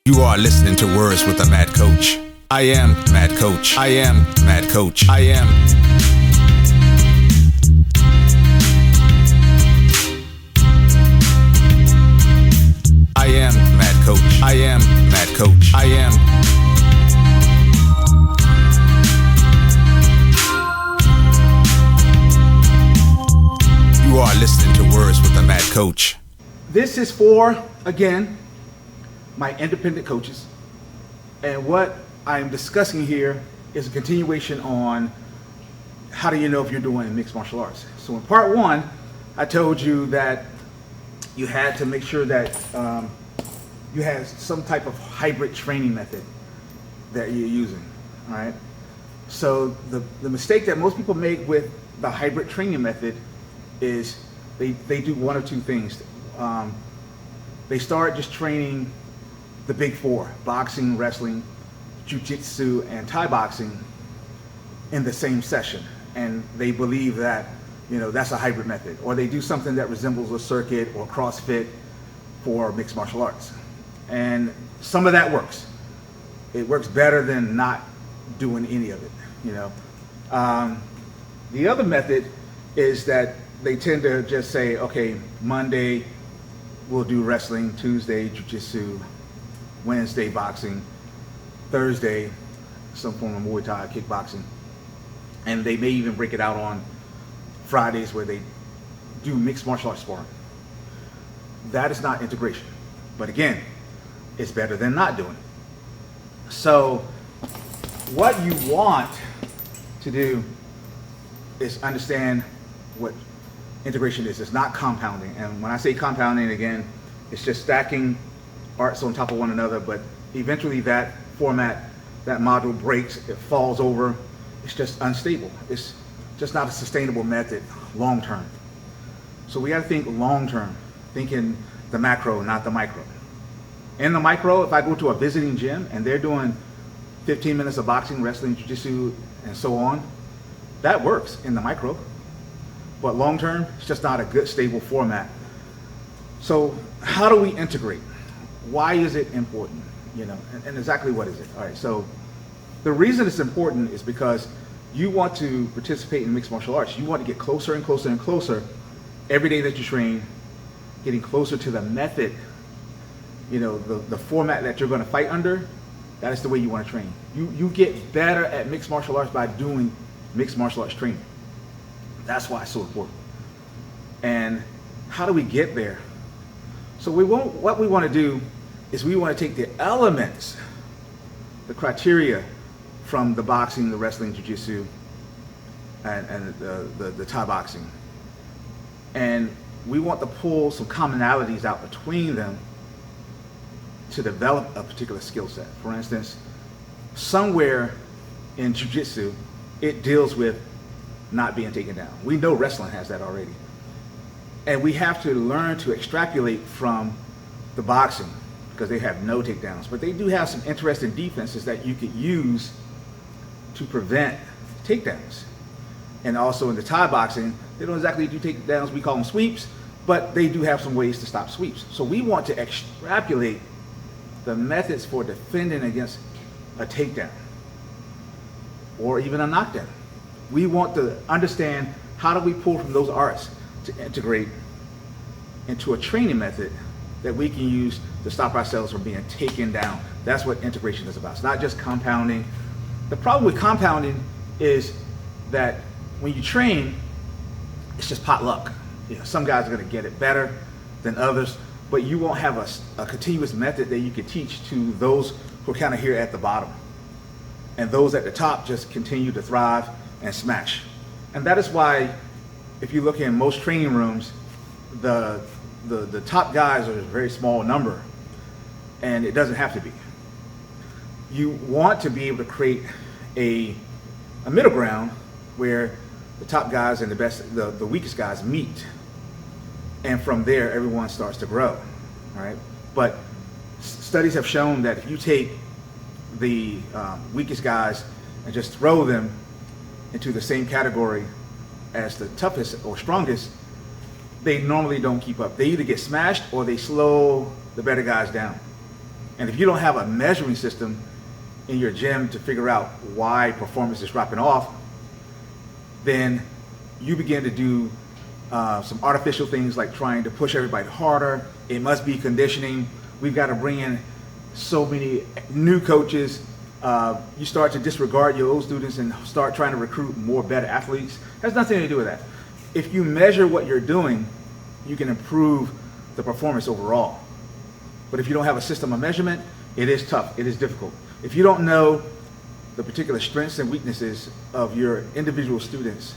You are listening to Words with a Mad Coach. I am Mad Coach. I am Mad Coach. I am. I am Mad Coach. I am Mad Coach. I am. You are listening to Words with a Mad Coach. This is for, again, my independent coaches, and what I'm discussing here is a continuation on how do you know if you're doing mixed martial arts. So in part one, I told you that you had to make sure that you had some type of hybrid training method that you're using. All right. So the mistake that most people make with the hybrid training method is they do one of two things. They start just training the big four: boxing, wrestling, jiu-jitsu, and Thai boxing in the same session. And they believe that, that's a hybrid method. Or they do something that resembles a circuit or CrossFit for mixed martial arts. And some of that works. It works better than not doing any of it, The other method is that they tend to just say, okay, Monday we'll do wrestling, Tuesday jiu-jitsu, Wednesday boxing, Thursday some form of Muay Thai, kickboxing, and they may even break it out on Fridays where they do mixed martial arts sparring. That is not integration, but again, it's better than not doing it. So what you want to do is understand what integration is. It's not compounding, and when I say compounding, again, it's just stacking arts on top of one another, but eventually that format, that module breaks, it falls over, it's just unstable. It's just not a sustainable method long term. So we got to think long term, thinking the macro, not the micro. In the micro, if I go to a visiting gym and they're doing 15 minutes of boxing, wrestling, jiu-jitsu, and so on, that works in the micro. But long term, it's just not a good, stable format. So how do we integrate? Why is it important? And exactly what is it? All right, so the reason it's important is because you want to participate in mixed martial arts. You want to get closer and closer and closer every day that you train, getting closer to the method, the format that you're going to fight under. That is the way you want to train. You get better at mixed martial arts by doing mixed martial arts training. That's why it's so important. And how do we get there? So what we want to do is we want to take the elements, the criteria from the boxing, the wrestling, jiu-jitsu, and the Thai boxing. And we want to pull some commonalities out between them to develop a particular skill set. For instance, somewhere in jiu-jitsu, it deals with not being taken down. We know wrestling has that already. And we have to learn to extrapolate from the boxing, because they have no takedowns. But they do have some interesting defenses that you could use to prevent takedowns. And also in the Thai boxing, they don't exactly do takedowns, we call them sweeps, but they do have some ways to stop sweeps. So we want to extrapolate the methods for defending against a takedown or even a knockdown. We want to understand how do we pull from those arts to integrate into a training method that we can use to stop ourselves from being taken down. That's what integration is about. It's not just compounding. The problem with compounding is that when you train, it's just pot luck. Some guys are going to get it better than others, but you won't have a continuous method that you can teach to those who are kind of here at the bottom. And those at the top just continue to thrive and smash. And that is why, if you look in most training rooms, the top guys are a very small number, and it doesn't have to be. You want to be able to create a middle ground where the top guys and the weakest guys meet, and from there everyone starts to grow. All right, but studies have shown that if you take the weakest guys and just throw them into the same category as the toughest or strongest, they normally don't keep up. They either get smashed or they slow the better guys down. And if you don't have a measuring system in your gym to figure out why performance is dropping off, then you begin to do some artificial things like trying to push everybody harder. It must be conditioning. We've got to bring in so many new coaches. You start to disregard your old students and start trying to recruit more better athletes. It has nothing to do with that. If you measure what you're doing, you can improve the performance overall. But if you don't have a system of measurement, it is tough, it is difficult. If you don't know the particular strengths and weaknesses of your individual students,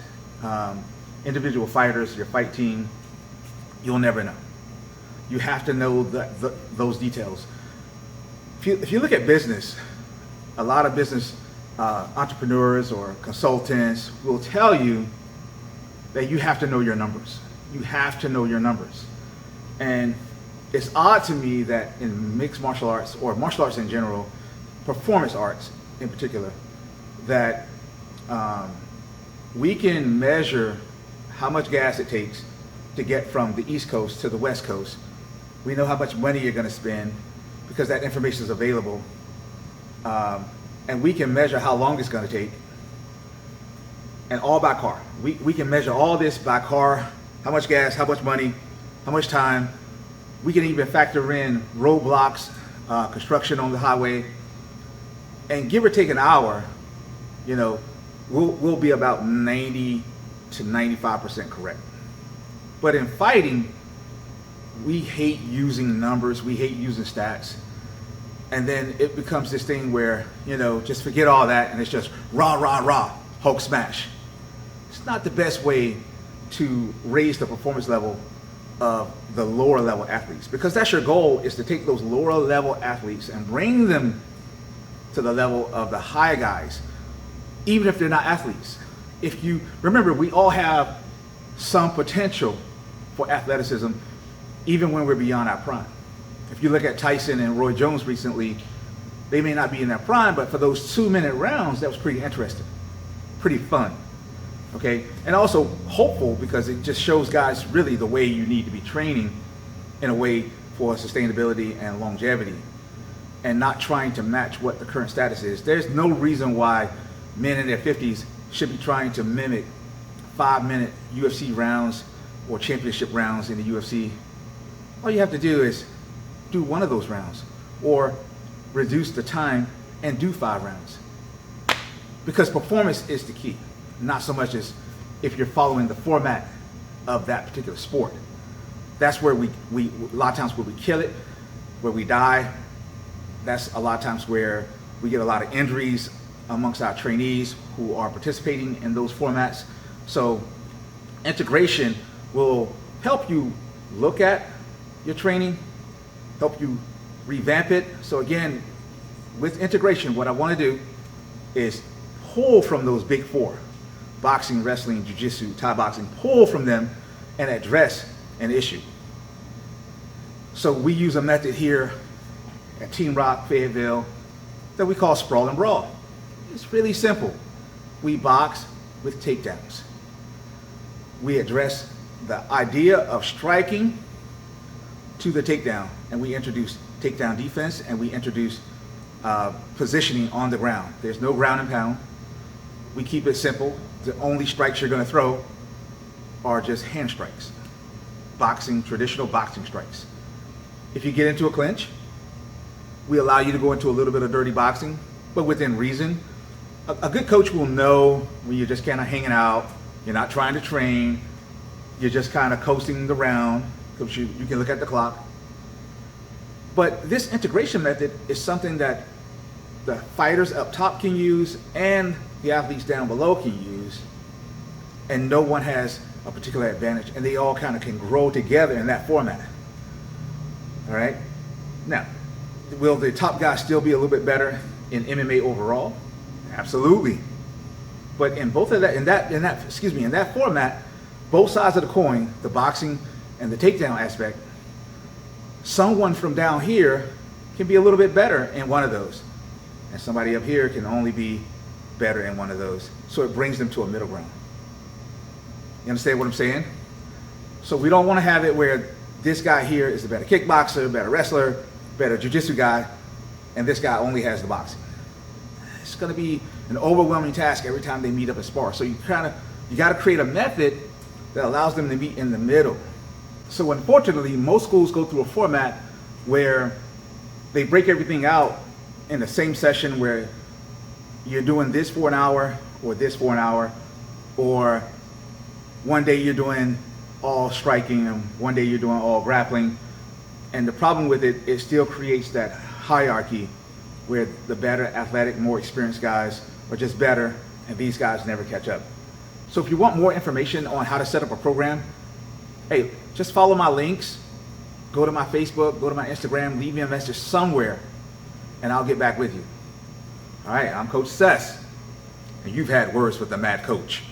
individual fighters, your fight team, you'll never know. You have to know those details. If you look at business, a lot of business entrepreneurs or consultants will tell you that you have to know your numbers. You have to know your numbers. And it's odd to me that in mixed martial arts, or martial arts in general, performance arts in particular, that we can measure how much gas it takes to get from the East Coast to the West Coast. We know how much money you're going to spend because that information is available. And we can measure how long it's going to take, and all by car. We can measure all this by car, how much gas, how much money, how much time. We can even factor in roadblocks, construction on the highway, and give or take an hour, you know, we'll be about 90 to 95% correct. But in fighting, we hate using numbers, we hate using stats. And then it becomes this thing where, you know, just forget all that and it's just rah, rah, rah, Hulk smash. It's not the best way to raise the performance level of the lower level athletes, because that's your goal, is to take those lower level athletes and bring them to the level of the high guys, even if they're not athletes. If you remember, we all have some potential for athleticism, even when we're beyond our prime. If you look at Tyson and Roy Jones recently, they may not be in their prime, but for those 2-minute rounds, that was pretty interesting, pretty fun. Okay, and also hopeful, because it just shows guys really the way you need to be training in a way for sustainability and longevity, and not trying to match what the current status is. There's no reason why men in their 50s should be trying to mimic 5-minute UFC rounds or championship rounds in the UFC. All you have to do is do one of those rounds, or reduce the time and do 5 rounds. Because performance is the key, not so much as if you're following the format of that particular sport. That's where we a lot of times where we kill it, where we die. That's a lot of times where we get a lot of injuries amongst our trainees who are participating in those formats. So integration will help you look at your training, help you revamp it. So again, with integration, what I want to do is pull from those big 4, boxing, wrestling, jiu-jitsu, Thai boxing, pull from them and address an issue. So we use a method here at Team Rock Fayetteville that we call sprawl and brawl. It's really simple. We box with takedowns. We address the idea of striking to the takedown, and we introduce takedown defense, and we introduce positioning on the ground. There's no ground and pound. We keep it simple. The only strikes you're going to throw are just hand strikes. Boxing, traditional boxing strikes. If you get into a clinch, we allow you to go into a little bit of dirty boxing, but within reason. A good coach will know when you're just kind of hanging out, you're not trying to train, you're just kind of coasting the round, because you can look at the clock. But this integration method is something that the fighters up top can use and the athletes down below can use, and no one has a particular advantage, and they all kind of can grow together in that format. All right. Now, will the top guy still be a little bit better in MMA overall? Absolutely. But in both of that, in that format, both sides of the coin, the boxing and the takedown aspect, someone from down here can be a little bit better in one of those, and somebody up here can only be better in one of those. So it brings them to a middle ground. You understand what I'm saying? So we don't want to have it where this guy here is a better kickboxer, better wrestler, better jiu-jitsu guy, and this guy only has the boxing. It's going to be an overwhelming task every time they meet up and spar. So you got to create a method that allows them to meet in the middle. So unfortunately, most schools go through a format where they break everything out in the same session, where you're doing this for an hour or this for an hour, or one day you're doing all striking and one day you're doing all grappling. And the problem with it, it still creates that hierarchy where the better athletic, more experienced guys are just better, and these guys never catch up. So if you want more information on how to set up a program, hey, just follow my links, go to my Facebook, go to my Instagram, leave me a message somewhere, and I'll get back with you. All right, I'm Coach Sess, and you've had Words with the Mad Coach.